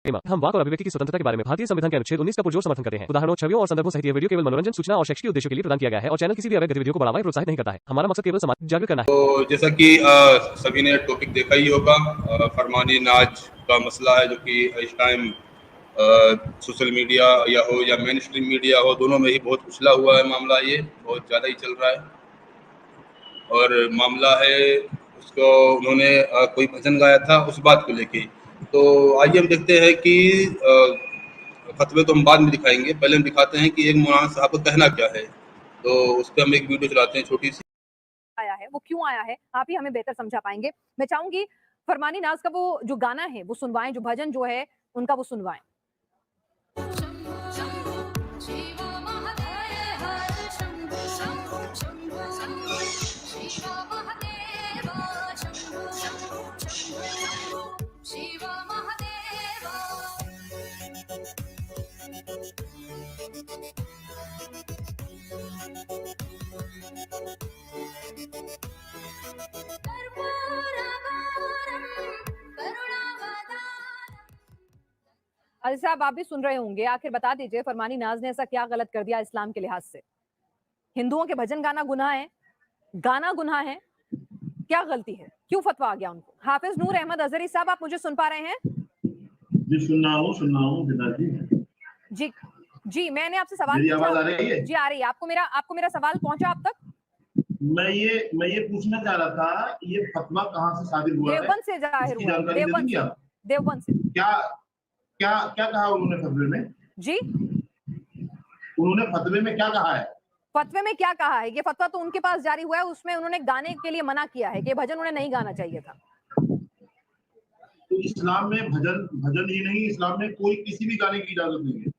हम वाक और अभिव्यक्ति की स्वतंत्रता के बारे में भारतीय संविधान के अनुच्छेद 19 का पुरजोर समर्थन करते हैं। उदाहरणों, छवियों और संदर्भों सहित यह वीडियो केवल मनोरंजन, सूचना और शैक्षिक उद्देश्यों के लिए प्रदान किया गया है और चैनल किसी भी अवैध गतिविधियों को बढ़ावा या प्रोत्साहित नहीं करता है। हमारा मकसद केवल समाज जागरूक करना है। तो जैसा कि सभी ने टॉपिक देखा ही होगा, फरमानी नाज का मसला है जो कि इस टाइम सोशल मीडिया या मेन स्ट्रीम मीडिया हो, दोनों में ही बहुत उछला हुआ है मामला। ये बहुत ज़्यादा ही चल रहा है और मामला है उसको उन्होंने कोई भजन गाया था उस बात को लेके। तो आइए हम देखते हैं कि फतवे तो हम बाद में दिखाएंगे, पहले हम दिखाते हैं कि एक मौलाना साहब का कहना क्या है। तो उस पर हम एक वीडियो चलाते हैं छोटी सी। आया है वो क्यों आया है आप ही हमें बेहतर समझा पाएंगे। मैं चाहूंगी फरमानी नाज का वो जो गाना है वो सुनवाएं, जो भजन जो है उनका वो सुनवाएं। अली साहब, आप भी सुन रहे होंगे, आखिर बता दीजिए फरमानी नाज ने ऐसा क्या गलत कर दिया इस्लाम के लिहाज से? हिंदुओं के भजन गाना गुनाह है, गाना गुनाह है, क्या गलती है, क्यों फतवा आ गया उनको? हाफिज नूर अहमद अजहरी साहब, आप मुझे सुन पा रहे हैं? जी सुन रहा हूँ जी जी, मैंने आपसे सवाल मेरी आवाज आ रही है? जी आ रही है। आपको मेरा सवाल पहुंचा अब तक? मैं ये पूछना चाह रहा था, ये फतवा कहाँ से साबित हुआ है? देवबंद से जाहिर हुआ, देवबंद से। क्या कहा उन्होंने फतवे में? जी, उन्होंने फतवे में क्या कहा है? फतवे में क्या कहा है? ये फतवा तो उनके पास जारी हुआ है, उसमें उन्होंने गाने के लिए मना किया है कि भजन उन्हें नहीं गाना चाहिए था। तो इस्लाम में भजन ही नहीं, इस्लाम में कोई किसी भी गाने की इजाजत नहीं है।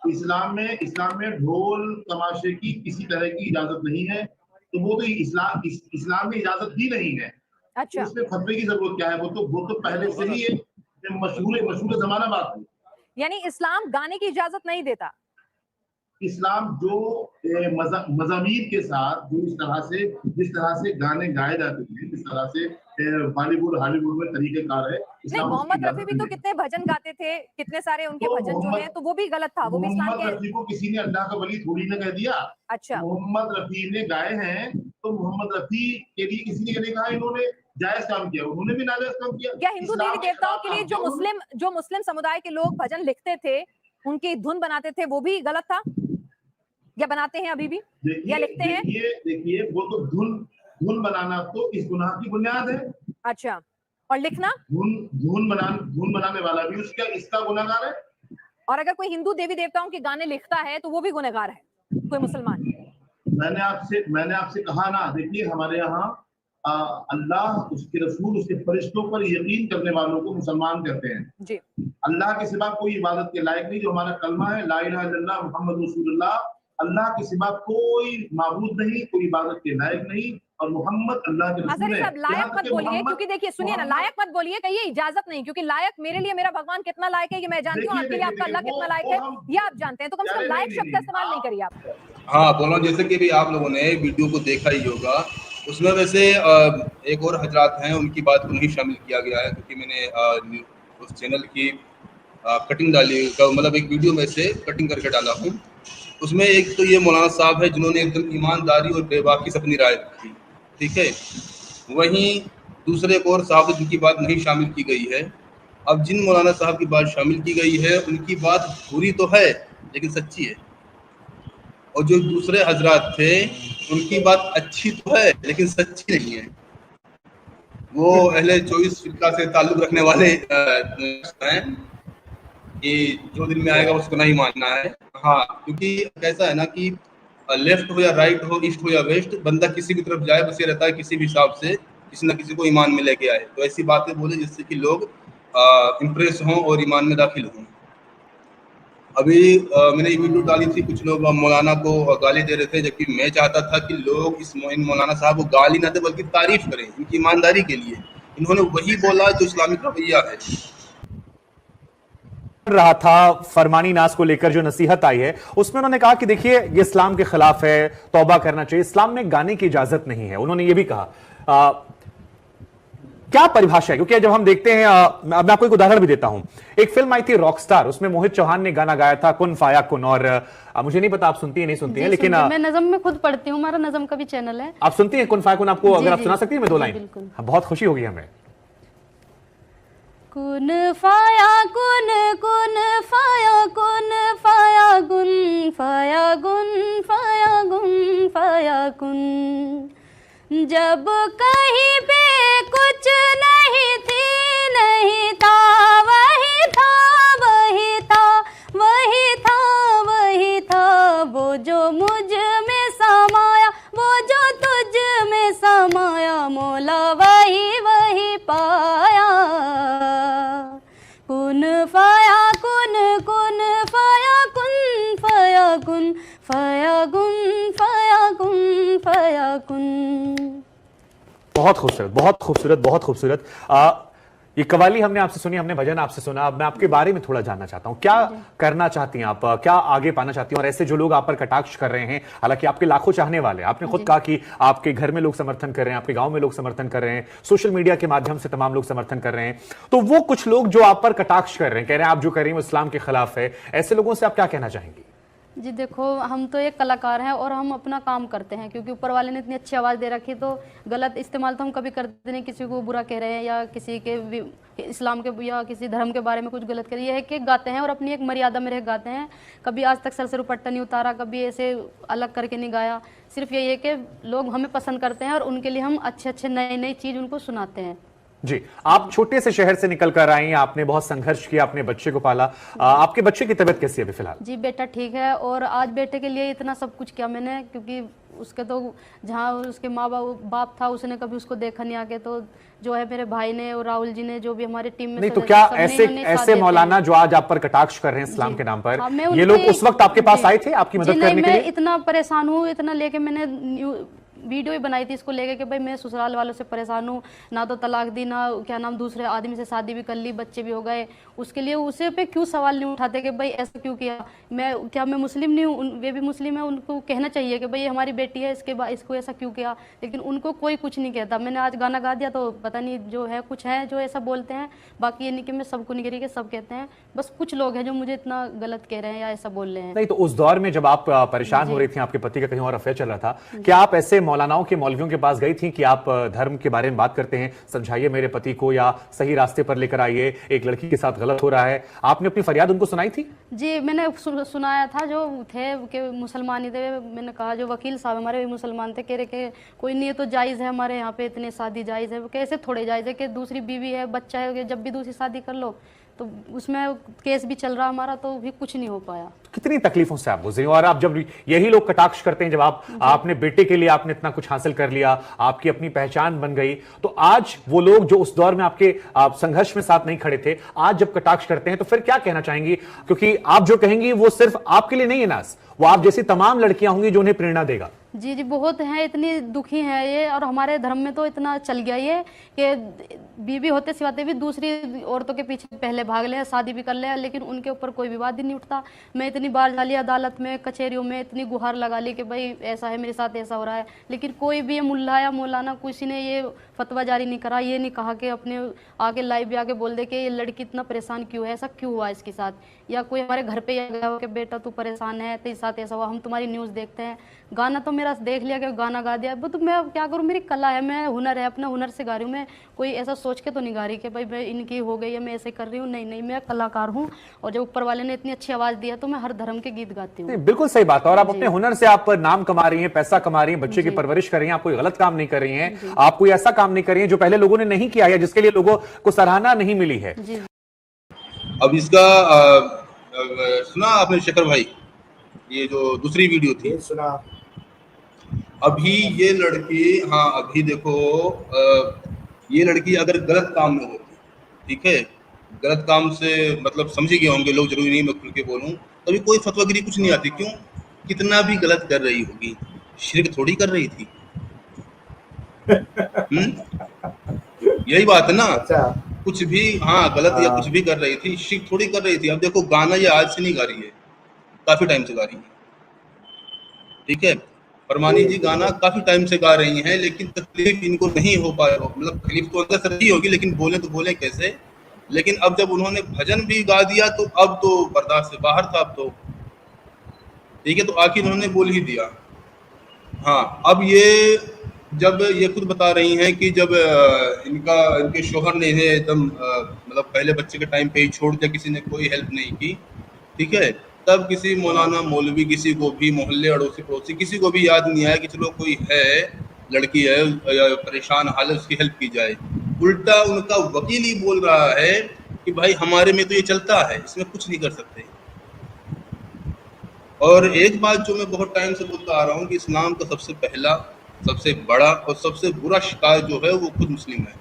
इस्लाम में ढोल तमाशे की किसी तरह की इजाजत नहीं है। तो वो तो इस्लाम में इजाजत ही नहीं है। अच्छा, उसमें फतवे की जरूरत क्या है? वो तो पहले से ही मशहूर जमाना बात है। यानी इस्लाम गाने की इजाजत नहीं देता। इस्लाम जो मज़ामीन के साथ जिस तरह से गाने गाए जाते थे, जिस तरह से बॉलीवुड हॉलीवुड में तरीकेकार है। नहीं, मोहम्मद रफी भी तो कितने भजन गाते थे, कितने सारे उनके भजन जो हैं, तो वो भी गलत था। वो भी इस्लाम के। मोहम्मद रफी को किसी ने अल्लाह का वली थोड़ी ना कह दिया। अच्छा, मोहम्मद रफी ने गाए हैं तो मोहम्मद रफी के लिए किसी ने नहीं कहा इन्होंने जायज काम किया, उन्होंने भी नाजायज काम किया। क्या हिंदू देवी देवताओं के लिए जो मुस्लिम समुदाय के लोग भजन लिखते थे, उनकी धुन बनाते थे, वो भी गलत था या बनाते हैं अभी भी या लिखते हैं? देखिए वो तो धुन बनाना तो इस गुनाह की बुनियाद है। अच्छा, और लिखना? धुन बनाने वाला भी इसका गुनहगार है। और अगर कोई हिंदू देवी देवताओं के गाने लिखता है तो वो भी गुनहगार है, कोई मुसलमान? मैंने आपसे कहा ना, देखिए हमारे यहाँ अल्लाह, उसके रसूल, उसके फरिश्तों पर यकीन करने वालों को मुसलमान कहते हैं जी। अल्लाह के सिवा कोई इबादत के लायक नहीं। जो हमारा कलमा है ला इलाहा इल्लल्लाह मुहम्मद रसूलुल्लाह, अल्लाह के सिवा कोई माबूद नहीं, कोई इबादत के लायक नहीं, और मोहम्मद अल्लाह के रसूल है। लायक मत बोलिए, क्योंकि देखिए सुनिए ना, लायक मत बोलिए, कहिए इजाजत नहीं, क्योंकि लायक मेरे लिए मेरा भगवान कितना लायक है ये मैं जानती हूँ, आपके लिए आपका अल्लाह कितना लायक है ये आप जानते हैं, तो कम से कम लायक शब्द का इस्तेमाल नहीं करिए आप। हाँ बोला, जैसे कि भी आप लोगों ने वीडियो को देखा ही होगा, उसमें वैसे एक और हजरात हैं, उनकी बात को नहीं शामिल किया गया है, क्योंकि मैंने उस चैनल की कटिंग डाली, मतलब एक वीडियो में से कटिंग करके डाला हूँ। उसमें एक तो ये मौलाना साहब है जिन्होंने एकदम ईमानदारी और बेबाकी से अपनी राय दी, ठीक है। वहीं दूसरे एक और साहब जिनकी बात नहीं शामिल की गई है। अब जिन मौलाना साहब की बात शामिल की गई है उनकी बात बुरी तो है लेकिन सच्ची है, और जो दूसरे हजरात थे उनकी बात अच्छी तो है लेकिन सच्ची नहीं है। वो अहले 24 फिरका से ताल्लुक रखने वाले हैं कि जो दिन में आएगा उसको नहीं मानना है। हाँ, क्योंकि ऐसा है ना कि लेफ्ट हो या राइट हो, ईस्ट हो या वेस्ट, बंदा किसी भी तरफ जाए बस ये रहता है किसी भी हिसाब से किसी न किसी को ईमान में लेके आए। तो ऐसी बातें बोले जिससे कि लोग इम्प्रेस हों और ईमान में दाखिल हों। अभी मैंने ये वीडियो डाली थी, कुछ लोग मौलाना को गाली दे रहे थे, जबकि मैं चाहता था कि लोग इन मौलाना साहब को गाली ना दे बल्कि तारीफ करें इनकी ईमानदारी के लिए। इन्होंने वही बोला जो इस्लामिक रवैया है। रहा था फरमानी नाज को लेकर जो नसीहत आई है उसमें उन्होंने कहा कि देखिए ये इस्लाम के खिलाफ है, तौबा करना चाहिए, इस्लाम में गाने की इजाजत नहीं है। उन्होंने ये भी कहा क्या परिभाषा है? क्योंकि जब हम देखते हैं, मैं आपको एक उदाहरण भी देता हूं। एक फिल्म आई थी रॉकस्टार, उसमें मोहित चौहान ने गाना गाया था कुन फाया कुन, और मुझे नहीं पता आप सुनती है नहीं सुनती है, लेकिन मैं नज़म में खुद पढ़ती हूँ, हमारा नज़म का भी चैनल है। आप सुनती हैं कुन फाया कुन? आपको अगर आप सुना सकती है मैं 2 लाइन, बिल्कुल। बहुत खुशी होगी हमें। कुन फाया कुन, कुन फाया कुन, फाया गुन, फाया गुन, फाया गुन, फाया कुन। जब कहीं पे कुछ नहीं थी, नहीं था, वही था, वही था, वही था, वही था। वो जो मुझ में समाया, वो जो तुझ में समाया, मौला वही वही पाया। कुन फाया कुन, कुन फाया कुन, फाया गुन, फाया गुन, फाया गुन, फाया कुन। बहुत खूबसूरत, बहुत खूबसूरत, बहुत खूबसूरत। ये कवाली हमने आपसे सुनी, हमने भजन आपसे सुना। अब मैं आपके बारे में थोड़ा जानना चाहता हूं, क्या करना चाहती हैं आप, क्या आगे पाना चाहती हैं? और ऐसे जो लोग आप पर कटाक्ष कर रहे हैं, हालांकि आपके लाखों चाहने वाले, आपने खुद कहा कि आपके घर में लोग समर्थन कर रहे हैं, आपके गांव में लोग समर्थन कर रहे हैं, सोशल मीडिया के माध्यम से तमाम लोग समर्थन कर रहे हैं, तो वो कुछ लोग जो आप पर कटाक्ष कर रहे हैं, कह रहे हैं आप जो कर रही हैं वो इस्लाम के खिलाफ है, ऐसे लोगों से आप क्या कहना चाहेंगी? जी देखो, हम तो एक कलाकार हैं और हम अपना काम करते हैं, क्योंकि ऊपर वाले ने इतनी अच्छी आवाज़ दे रखी, तो गलत इस्तेमाल तो हम कभी करते नहीं। किसी को बुरा कह रहे हैं या किसी के इस्लाम के या किसी धर्म के बारे में कुछ गलत कर रही है कि गाते हैं और अपनी एक मर्यादा में रह गाते हैं। कभी आज तक सर से दुपट्टा नहीं उतारा, कभी ऐसे अलग करके नहीं गाया। सिर्फ यही है कि लोग हमें पसंद करते हैं और उनके लिए हम अच्छे अच्छे नई नई चीज़ उनको सुनाते हैं। जी, आप छोटे से शहर से निकल कर आई, आपने बहुत संघर्ष किया, अपने बच्चे को पाला। आपके बच्चे की तबीयत कैसी है अभी फिलहाल? जी बेटा ठीक है, और आज बेटे के लिए इतना सब कुछ किया मैंने, क्योंकि उसके तो जहाँ उसके माँ बाप था उसने कभी उसको देखा नहीं आके, तो जो है मेरे भाई ने और राहुल जी ने, जो भी हमारे टीम में नहीं, तो क्या ऐसे मौलाना जो आज आप पर कटाक्ष कर रहे हैं इस्लाम के नाम पर, ये लोग उस वक्त आपके पास आए थे आपकी मदद करने के लिए? इतना परेशान हूँ, इतना लेके मैंने वीडियो ही बनाई थी इसको लेके कि भाई मैं ससुराल वालों से परेशान हूँ, ना तो तलाक दी, ना क्या नाम दूसरे आदमी से शादी भी कर ली, बच्चे भी हो गए। उसके लिए उसे पे क्यों सवाल नहीं उठाते कि भाई ऐसा क्यों किया? मैं मुस्लिम नहीं हूँ, वे भी मुस्लिम है, उनको कहना चाहिए कि भाई हमारी बेटी है, इसके बाद इसको ऐसा क्यों किया, लेकिन उनको कोई कुछ नहीं कहता। मैंने आज गाना गा दिया तो पता नहीं जो है कुछ है जो ऐसा बोलते हैं, बाकी ये नहीं कि मैं सबको नहीं कह रही कि सब कहते हैं, बस कुछ लोग हैं जो मुझे इतना गलत कह रहे हैं या ऐसा बोल रहे हैं। नहीं, तो उस दौर में जब आप परेशान हो रही थी, आपके पति का कहीं और अफेयर चल रहा था, क्या आप ऐसे मौलानाओं के मौलवियों के पास गई थी कि आप धर्म के बारे में बात करते हैं, समझाइए मेरे पति को या सही रास्ते पर लेकर आइए, एक लड़की के साथ गलत हो रहा है, आपने अपनी फरियाद उनको सुनाई थी? जी मैंने सुनाया था, जो थे कि मुसलमान ही थे। मैंने कहा जो वकील साहब हमारे भी मुसलमान थे, कह रहे कि कोई नहीं है तो जायज़ है, हमारे यहाँ पे इतने शादी जायज़ है। कैसे थोड़े जायज़ है कि दूसरी बीवी है, बच्चा है, जब भी दूसरी शादी कर लो, तो उसमें केस भी चल रहा हमारा, तो भी कुछ नहीं हो पाया। कितनी तकलीफों से आप गुजरे, और आप जब यही लोग कटाक्ष करते हैं, जब आपने बेटे के लिए आपने इतना कुछ हासिल कर लिया, आपकी अपनी पहचान बन गई, तो आज वो लोग जो उस दौर में आपके संघर्ष में साथ नहीं खड़े थे, आज जब कटाक्ष करते हैं तो फिर क्या कहना चाहेंगी? क्योंकि आप जो कहेंगी वो सिर्फ आपके लिए नहीं है नाज, वो आप जैसी तमाम लड़कियां होंगी जो उन्हें प्रेरणा देगा। जी जी बहुत हैं, इतनी दुखी हैं ये, और हमारे धर्म में तो इतना चल गया ये कि बीवी होते सिवाते भी दूसरी औरतों के पीछे पहले भाग ले, शादी भी कर ले, लेकिन उनके ऊपर कोई विवाद ही नहीं उठता। मैं इतनी बार जा ली अदालत में, कचहरियों में, इतनी गुहार लगा ली कि भाई ऐसा है, मेरे साथ ऐसा हो रहा है, लेकिन कोई भी मुल्ला या मौलाना किसी ने ये फतवा जारी नहीं करा, ये नहीं कहा कि अपने आके लाइव भी आके बोल दे कि ये लड़की इतना परेशान क्यों है, ऐसा क्यों हुआ इसके साथ, या कोई हमारे घर पे गया हो कि बेटा तू परेशान है, तेरे साथ ऐसा हुआ, हम तुम्हारी न्यूज़ देखते हैं। गाना तो मेरा देख लिया कि गाना गा दिया, वो तो मैं क्या करूँ, मेरी कला है, मैं हुनर है, अपना हुनर से गा रही हूँ। मैं कोई ऐसा सोच के तो नहीं गा रही कि भाई मैं इनकी हो गई है, मैं ऐसे कर रही हूँ, नहीं नहीं, मैं कलाकार हूँ, और जब ऊपर वाले ने इतनी अच्छी आवाज़ दी है तो मैं हर धर्म के गीत गाती हूँ। बिल्कुल सही बात है, और आप अपने हुनर से आप नाम कमा रही हैं, पैसा कमा रही हैं, बच्चे की परवरिश कर रही हैं, आप कोई गलत काम नहीं कर रही हैं, आप कोई ऐसा काम नहीं कर रही हैं जो पहले लोगों ने नहीं किया है, जिसके लिए लोगों को सराहना नहीं मिली है। अब इसका सुना आपने शेखर भाई, ये जो दूसरी वीडियो थी, सुना अभी ये लड़की, हाँ अभी देखो, ये लड़की अगर गलत काम में होती, ठीक है, गलत काम से मतलब समझे गए होंगे लोग, जरूरी नहीं मैं खुल के बोलूं, तभी कोई फतवागिरी कुछ नहीं आती। क्यों? कितना भी गलत कर रही होगी, शिर्क थोड़ी कर रही थी। यही बात है ना। अच्छा। कुछ भी, हाँ गलत या कुछ भी कर रही थी, शिर्क थोड़ी कर रही थी। अब देखो गाना ये आज से नहीं गा रही है, काफी टाइम से गा रही है, ठीक है। फरमानी जी गाना काफी टाइम से गा रही हैं, लेकिन तकलीफ इनको नहीं हो पाया, मतलब तकलीफ तो अंदर से रही होगी, लेकिन बोले तो बोले कैसे। लेकिन अब जब उन्होंने भजन भी गा दिया तो अब तो बर्दाश्त से बाहर था। अब तो ठीक है, तो आखिर उन्होंने बोल ही दिया। हाँ, अब ये जब ये खुद बता रही हैं कि जब इनके शोहर ने इन्हें एकदम मतलब पहले बच्चे के टाइम पे ही छोड़ दिया, किसी ने कोई हेल्प नहीं की, ठीक है, तब किसी मौलाना मौलवी, किसी को भी मोहल्ले अड़ोसी पड़ोसी किसी को भी याद नहीं आया कि चलो कोई है, लड़की है या परेशान हाल है, उसकी हेल्प की जाए। उल्टा उनका वकील ही बोल रहा है कि भाई हमारे में तो ये चलता है, इसमें कुछ नहीं कर सकते। और एक बात जो मैं बहुत टाइम से बोलता आ रहा हूँ कि इस्लाम का सबसे पहला, सबसे बड़ा और सबसे बुरा शिकार जो है वो खुद मुस्लिम है।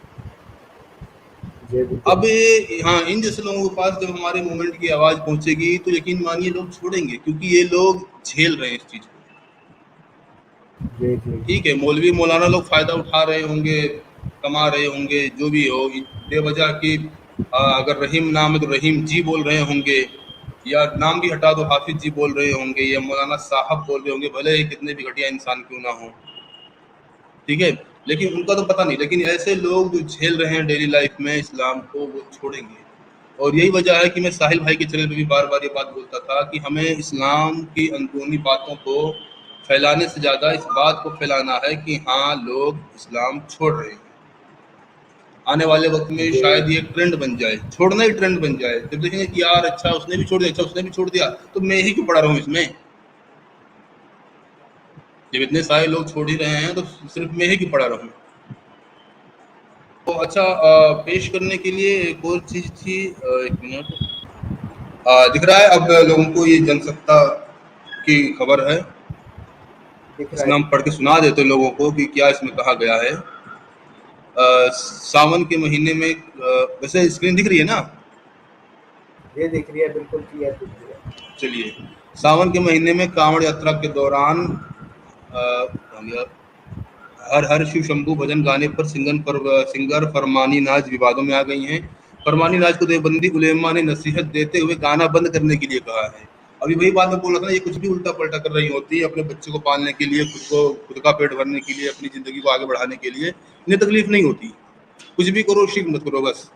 अब हाँ, इन जैसे लोगों के पास जब हमारे मूवमेंट की आवाज पहुंचेगी तो यकीन मानिए लोग छोड़ेंगे, क्योंकि ये लोग झेल रहे हैं इस चीज को। ठीक है, मौलवी मौलाना लोग फायदा उठा रहे होंगे, कमा रहे होंगे, जो भी हो, बेवजह की अगर रहीम नाम है तो रहीम जी बोल रहे होंगे, या नाम भी हटा दो हाफिज जी बोल रहे होंगे, या मौलाना साहब बोल रहे होंगे, भले ही कितने भी घटिया इंसान क्यों ना हो, ठीक है, लेकिन उनका तो पता नहीं। लेकिन ऐसे लोग जो झेल रहे हैं डेली लाइफ में इस्लाम को, वो छोड़ेंगे। और यही वजह है कि मैं साहिल भाई के चैनल पे भी बार बार ये बात बोलता था कि हमें इस्लाम की अंदरूनी बातों को फैलाने से ज़्यादा इस बात को फैलाना है कि हाँ, लोग इस्लाम छोड़ रहे हैं। आने वाले वक्त में शायद ये ट्रेंड बन जाए, छोड़ना ही ट्रेंड बन जाए। जब देखेंगे कि यार अच्छा उसने भी छोड़ दिया, अच्छा उसने भी छोड़ दिया, तो मैं ही क्यों पड़ा रहूं इसमें। जब इतने सारे लोग छोड़ ही रहे हैं तो सिर्फ मैं ही क्यों पड़ा रहूं। तो अच्छा, पेश करने के लिए एक और चीज थी, एक मिनट, दिख रहा है अब लोगों को ये जनसत्ता की खबर है, इसमें हम पढ़ के सुना देते लोगों को कि क्या इसमें कहा गया है। सावन के महीने में वैसे स्क्रीन दिख रही है ना? ये दिख रही है, बिल्कुल क्लियर दिख रही है। चलिए, सावन के महीने में कांवड़ यात्रा के दौरान हर हर शिव शंभू भजन गाने पर सिंगर फरमानी नाज विवादों में आ गई हैं। फरमानी नाज को देवबंदी उलेमा ने नसीहत देते हुए गाना बंद करने के लिए कहा है। अभी वही बात मैं बोल रहा था ना, ये कुछ भी उल्टा पलटा कर रही होती है अपने बच्चे को पालने के लिए, खुद का पेट भरने के लिए, अपनी जिंदगी को आगे बढ़ाने के लिए। इन्हें तकलीफ नहीं होती, कुछ भी करो, शिर्क मत करो बस।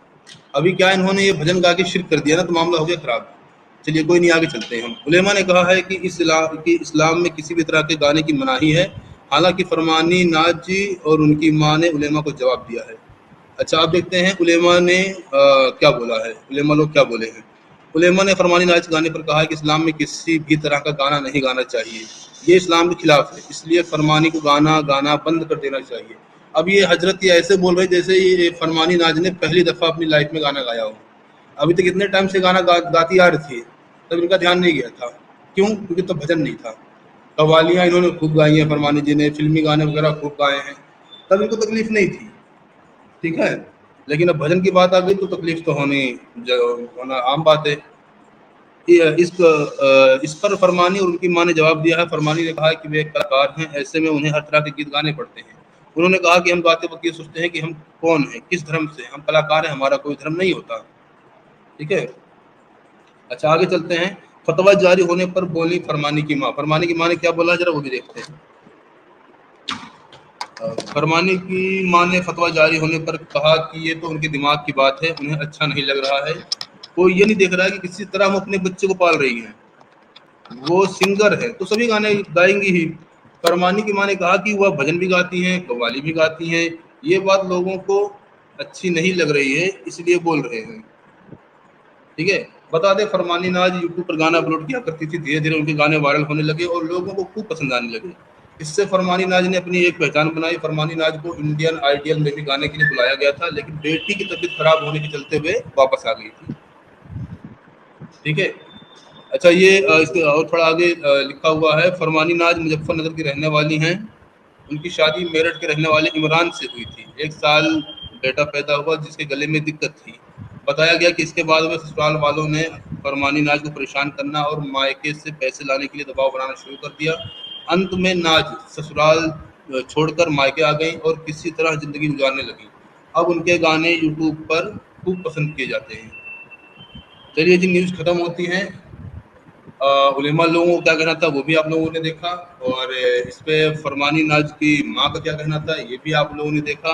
अभी क्या इन्होंने ये भजन गा के शिर्क कर दिया ना, तो मामला हो गया खराब। चलिए कोई नहीं, आगे चलते हैं हम। उलेमा ने कहा है कि इस्लाम में किसी भी तरह के गाने की मनाही है। हालांकि फरमानी नाज जी और उनकी माँ ने उलेमा को जवाब दिया है। अच्छा, आप देखते हैं उलेमा ने क्या बोला है, उलेमा लोग क्या बोले हैं। उलेमा ने फरमानी नाज गाने पर कहा है कि इस्लाम में किसी भी तरह का गाना नहीं गाना चाहिए, ये इस्लाम के खिलाफ है, इसलिए फरमानी को गाना बंद कर देना चाहिए। अब ये हजरत ये ऐसे बोल रहे जैसे ये फरमानी नाज ने पहली दफ़ा अपनी लाइफ में गाना गाया हो। अभी तक इतने टाइम से गाना गाती आ रही थी, तब इनका ध्यान नहीं गया था। क्यों? क्योंकि तब भजन नहीं था। कव्वालियाँ इन्होंने खूब गाई हैं, फरमानी जी ने फिल्मी गाने वगैरह खूब गाए हैं, तब इनको तकलीफ नहीं थी, ठीक है। लेकिन अब भजन की बात आ गई तो तकलीफ तो होना आम बात है। इस पर फरमानी और उनकी माँ ने जवाब दिया है। फरमानी ने कहा कि वे एक कलाकार हैं, ऐसे में उन्हें हर तरह के गीत गाने पड़ते हैं। उन्होंने कहा कि हम गाते वक्त ये सोचते हैं कि हम कौन हैं, किस धर्म से, हम कलाकार हैं, हमारा कोई धर्म नहीं होता, ठीक है। अच्छा, आगे चलते हैं। फतवा जारी होने पर बोली फरमानी की माँ। फरमानी की माँ ने क्या बोला, जरा वो भी देखते हैं। फरमानी की माँ ने फतवा जारी होने पर कहा कि ये तो उनके दिमाग की बात है, उन्हें अच्छा नहीं लग रहा है। कोई ये नहीं देख रहा है कि किसी तरह हम अपने बच्चे को पाल रही हैं। वो सिंगर है तो सभी गाने गाएंगी ही। फरमानी की माँ ने कहा कि वह भजन भी गाती हैं, कव्वाली भी गाती हैं, ये बात लोगों को अच्छी नहीं लग रही है, इसलिए बोल रहे हैं, ठीक है। बता दें, फरमानी नाज यूट्यूब पर गाना अपलोड किया करती थी, धीरे धीरे उनके गाने वायरल होने लगे और लोगों को खूब पसंद आने लगे। इससे फरमानी नाज ने अपनी एक पहचान बनाई। फरमानी नाज को इंडियन आइडियल में भी गाने के लिए बुलाया गया था, लेकिन बेटी की तबीयत खराब होने के चलते हुए वापस आ गई थी, ठीक है। अच्छा, ये इसके और थोड़ा आगे लिखा हुआ है। फरमानी नाज मुजफ्फरनगर की रहने वाली हैं। उनकी शादी मेरठ के रहने वाले इमरान से हुई थी। 1 साल बेटा पैदा हुआ जिसके गले में दिक्कत थी। बताया गया कि इसके बाद वह ससुराल वालों ने फरमानी नाज को परेशान करना और मायके से पैसे लाने के लिए दबाव बनाना शुरू कर दिया। अंत में नाज ससुराल छोड़कर मायके आ गई और किसी तरह जिंदगी गुजारने लगी। अब उनके गाने यूट्यूब पर खूब पसंद किए जाते हैं। चलिए जी, न्यूज़ खत्म होती हैं। उलेमा लोगों का क्या कहना था वो भी आप लोगों ने देखा, और इस पे फरमानी नाज की माँ का क्या कहना था ये भी आप लोगों ने देखा।